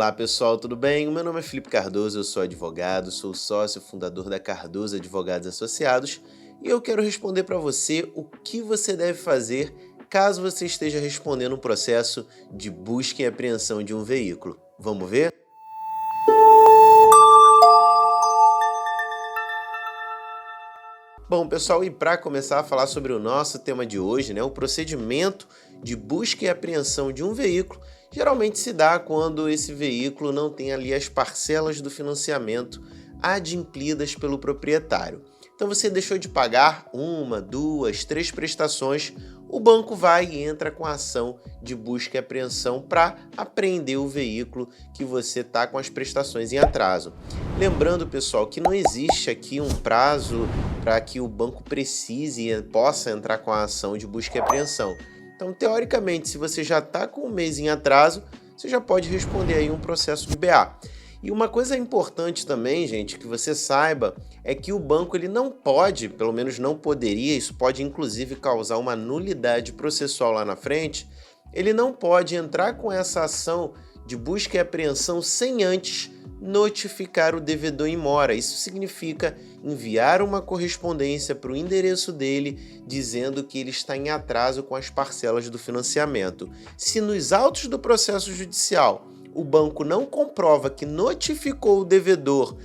Olá pessoal, tudo bem? O meu nome é Felipe Cardoso, eu sou advogado, sou sócio fundador da Cardoso Advogados Associados e eu quero responder para você o que você deve fazer caso você esteja respondendo um processo de busca e apreensão de um veículo. Vamos ver? Bom, pessoal, e para começar a falar sobre o nosso tema de hoje, o procedimento de busca e apreensão de um veículo geralmente se dá quando esse veículo não tem ali as parcelas do financiamento adimplidas pelo proprietário. Então você deixou de pagar uma, duas, três prestações, o banco vai e entra com a ação de busca e apreensão para apreender o veículo que você está com as prestações em atraso. Lembrando, pessoal, que não existe aqui um prazo para que o banco precise e possa entrar com a ação de busca e apreensão. Então, teoricamente, se você já está com um mês em atraso, você já pode responder aí um processo de BA. E uma coisa importante também, gente, que você saiba, é que o banco ele não pode, pelo menos não poderia, isso pode inclusive causar uma nulidade processual lá na frente, ele não pode entrar com essa ação de busca e apreensão sem antes notificar o devedor em mora. Isso significa enviar uma correspondência para o endereço dele dizendo que ele está em atraso com as parcelas do financiamento. Se nos autos do processo judicial o banco não comprova que notificou o devedor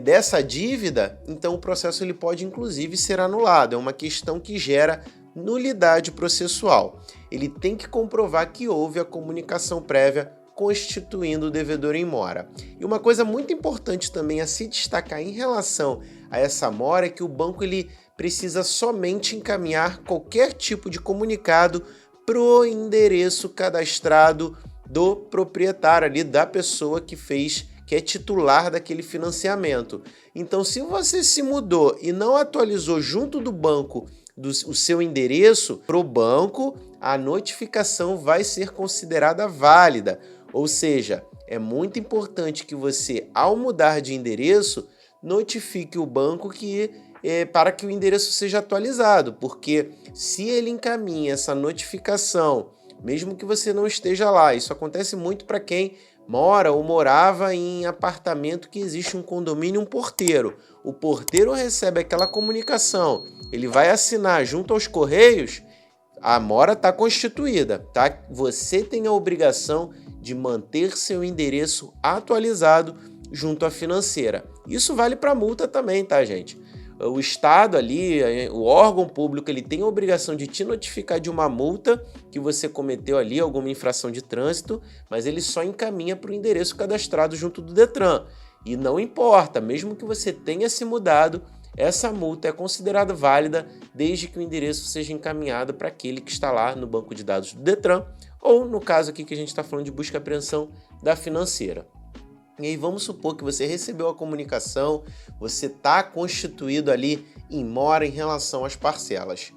dessa dívida, então o processo ele pode inclusive ser anulado. É uma questão que gera nulidade processual. Ele tem que comprovar que houve a comunicação prévia constituindo o devedor em mora. E uma coisa muito importante também a se destacar em relação a essa mora é que o banco ele precisa somente encaminhar qualquer tipo de comunicado pro endereço cadastrado do proprietário ali, da pessoa que é titular daquele financiamento. Então, se você se mudou e não atualizou junto do banco o seu endereço, para o banco, a notificação vai ser considerada válida. Ou seja, é muito importante que você, ao mudar de endereço, notifique o banco para que o endereço seja atualizado, porque se ele encaminha essa notificação, mesmo que você não esteja lá, isso acontece muito para quem mora ou morava em apartamento que existe um condomínio, um porteiro. O porteiro recebe aquela comunicação, ele vai assinar junto aos correios, a mora está constituída, tá? Você tem a obrigação de manter seu endereço atualizado junto à financeira. Isso vale para multa também, tá, gente? O Estado ali, o órgão público, ele tem a obrigação de te notificar de uma multa que você cometeu ali, alguma infração de trânsito, mas ele só encaminha para o endereço cadastrado junto do Detran. E não importa, mesmo que você tenha se mudado, essa multa é considerada válida desde que o endereço seja encaminhado para aquele que está lá no banco de dados do Detran, ou no caso aqui que a gente está falando de busca e apreensão da financeira. E aí vamos supor que você recebeu a comunicação, você está constituído ali em mora em relação às parcelas.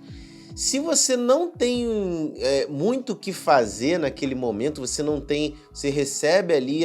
Se você não tem muito o que fazer naquele momento, você recebe ali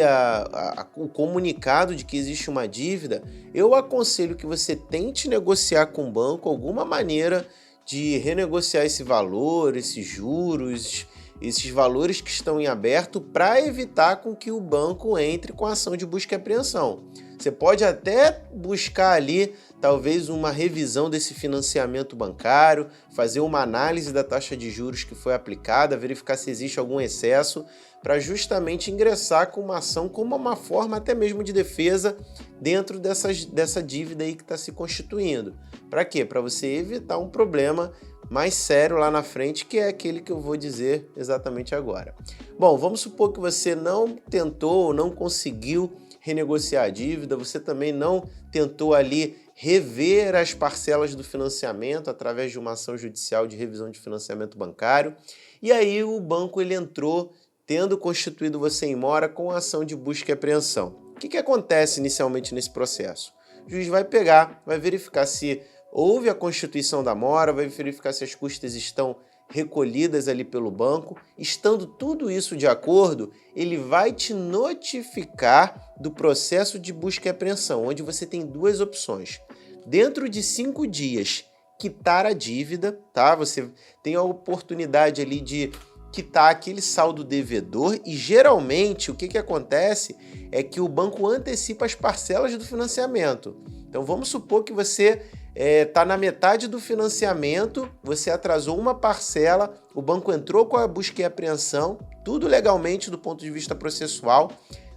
o comunicado de que existe uma dívida, eu aconselho que você tente negociar com o banco alguma maneira de renegociar esse valor, esses juros, esses valores que estão em aberto para evitar com que o banco entre com a ação de busca e apreensão. Você pode até buscar ali talvez uma revisão desse financiamento bancário, fazer uma análise da taxa de juros que foi aplicada, verificar se existe algum excesso, para justamente ingressar com uma ação como uma forma até mesmo de defesa dentro dessa dívida aí que está se constituindo. Para quê? Para você evitar um problema mais sério lá na frente, que é aquele que eu vou dizer exatamente agora. Bom, vamos supor que você não tentou ou não conseguiu renegociar a dívida, você também não tentou ali rever as parcelas do financiamento através de uma ação judicial de revisão de financiamento bancário, e aí o banco ele entrou tendo constituído você em mora com a ação de busca e apreensão. O que acontece inicialmente nesse processo? O juiz vai pegar, vai verificar se houve a constituição da mora, vai verificar se as custas estão recolhidas ali pelo banco. Estando tudo isso de acordo, ele vai te notificar do processo de busca e apreensão, onde você tem duas opções. Dentro de 5 dias, quitar a dívida, tá? Você tem a oportunidade ali de quitar aquele saldo devedor e geralmente o que acontece é que o banco antecipa as parcelas do financiamento. Então vamos supor que você está na metade do financiamento, você atrasou uma parcela, o banco entrou com a busca e apreensão, tudo legalmente do ponto de vista processual,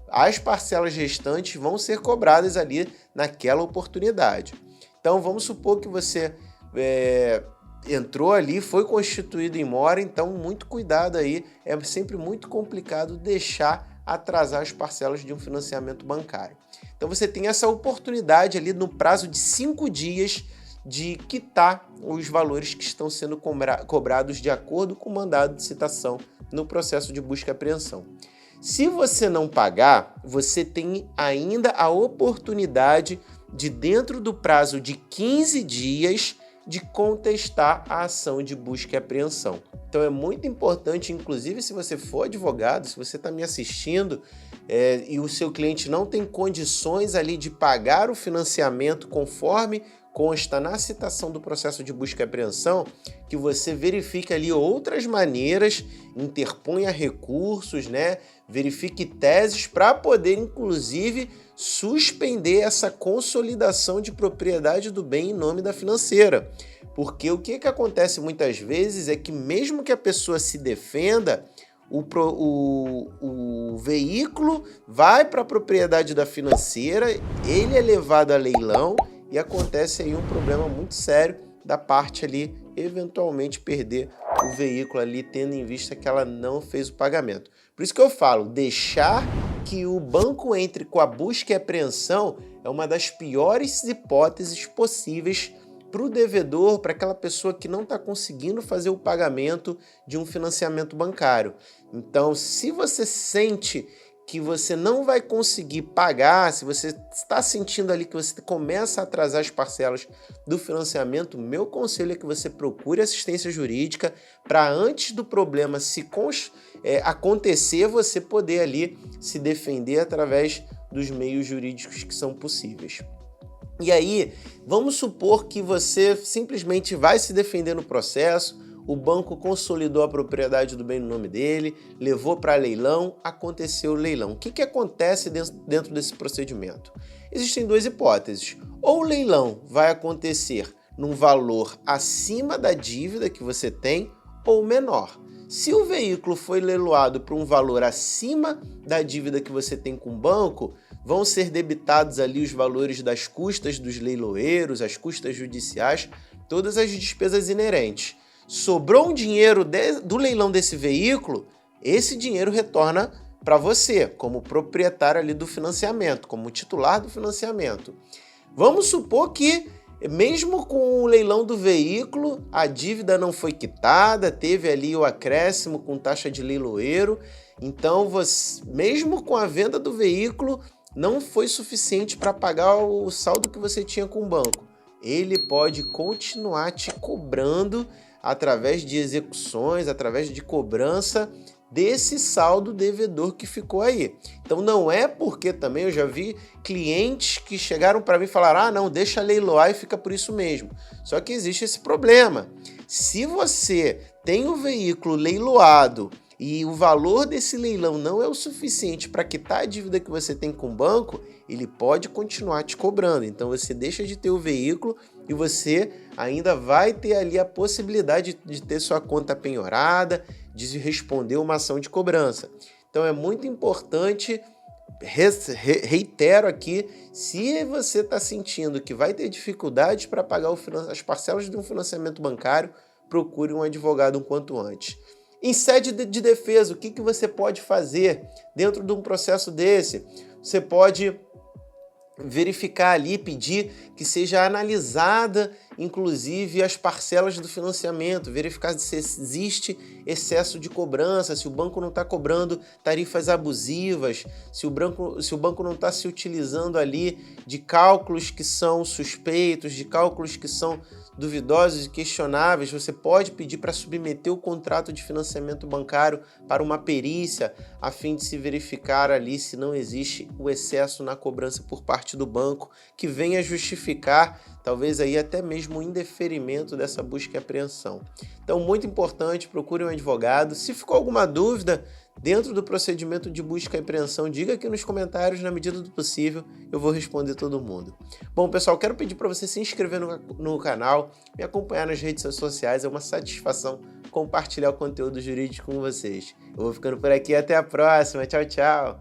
as parcelas restantes vão ser cobradas ali naquela oportunidade. Então vamos supor que você entrou ali, foi constituído em mora, então muito cuidado aí, é sempre muito complicado deixar atrasar as parcelas de um financiamento bancário. Então você tem essa oportunidade ali no prazo de 5 dias de quitar os valores que estão sendo cobrados de acordo com o mandado de citação no processo de busca e apreensão. Se você não pagar, você tem ainda a oportunidade de, dentro do prazo de 15 dias, de contestar a ação de busca e apreensão. Então é muito importante, inclusive se você for advogado, se você está me assistindo e o seu cliente não tem condições ali de pagar o financiamento conforme consta na citação do processo de busca e apreensão, que você verifique ali outras maneiras, interponha recursos, verifique teses para poder, inclusive, suspender essa consolidação de propriedade do bem em nome da financeira. Porque o que acontece muitas vezes é que mesmo que a pessoa se defenda, o veículo vai para a propriedade da financeira, ele é levado a leilão e acontece aí um problema muito sério da parte ali eventualmente perder o veículo ali, tendo em vista que ela não fez o pagamento. Por isso que eu falo, deixar que o banco entre com a busca e apreensão é uma das piores hipóteses possíveis para o devedor, para aquela pessoa que não está conseguindo fazer o pagamento de um financiamento bancário. Então, se você sente que você não vai conseguir pagar, se você está sentindo ali que você começa a atrasar as parcelas do financiamento, meu conselho é que você procure assistência jurídica para antes do problema acontecer, você poder ali se defender através dos meios jurídicos que são possíveis. E aí, vamos supor que você simplesmente vai se defender no processo, o banco consolidou a propriedade do bem no nome dele, levou para leilão, aconteceu o leilão. O que acontece dentro desse procedimento? Existem duas hipóteses. Ou o leilão vai acontecer num valor acima da dívida que você tem ou menor. Se o veículo foi leiloado por um valor acima da dívida que você tem com o banco, vão ser debitados ali os valores das custas dos leiloeiros, as custas judiciais, todas as despesas inerentes. Sobrou um dinheiro do leilão desse veículo, esse dinheiro retorna para você, como proprietário ali do financiamento, como titular do financiamento. Vamos supor que, mesmo com o leilão do veículo, a dívida não foi quitada, teve ali o acréscimo com taxa de leiloeiro, então mesmo com a venda do veículo, não foi suficiente para pagar o saldo que você tinha com o banco. Ele pode continuar te cobrando através de execuções, através de cobrança desse saldo devedor que ficou aí. Então não é porque também eu já vi clientes que chegaram para mim e falaram: não, deixa leiloar e fica por isso mesmo. Só que existe esse problema. Se você tem o veículo leiloado e o valor desse leilão não é o suficiente para quitar a dívida que você tem com o banco, ele pode continuar te cobrando. Então você deixa de ter o veículo e você ainda vai ter ali a possibilidade de ter sua conta penhorada, de responder uma ação de cobrança. Então é muito importante, reitero aqui, se você está sentindo que vai ter dificuldades para pagar as parcelas de um financiamento bancário, procure um advogado o quanto antes. Em sede de defesa, o que você pode fazer dentro de um processo desse? Você pode verificar ali, pedir que seja analisada, inclusive, as parcelas do financiamento, verificar se existe excesso de cobrança, se o banco não está cobrando tarifas abusivas, se o banco não está se utilizando ali de cálculos que são suspeitos, de cálculos que são duvidosos e questionáveis, você pode pedir para submeter o contrato de financiamento bancário para uma perícia, a fim de se verificar ali se não existe o excesso na cobrança por parte do banco, que venha justificar, talvez aí até mesmo o indeferimento dessa busca e apreensão. Então, muito importante, procure um advogado. Se ficou alguma dúvida dentro do procedimento de busca e apreensão, diga aqui nos comentários, na medida do possível, eu vou responder todo mundo. Bom, pessoal, quero pedir para você se inscrever no canal, me acompanhar nas redes sociais, é uma satisfação compartilhar o conteúdo jurídico com vocês. Eu vou ficando por aqui, até a próxima, tchau, tchau!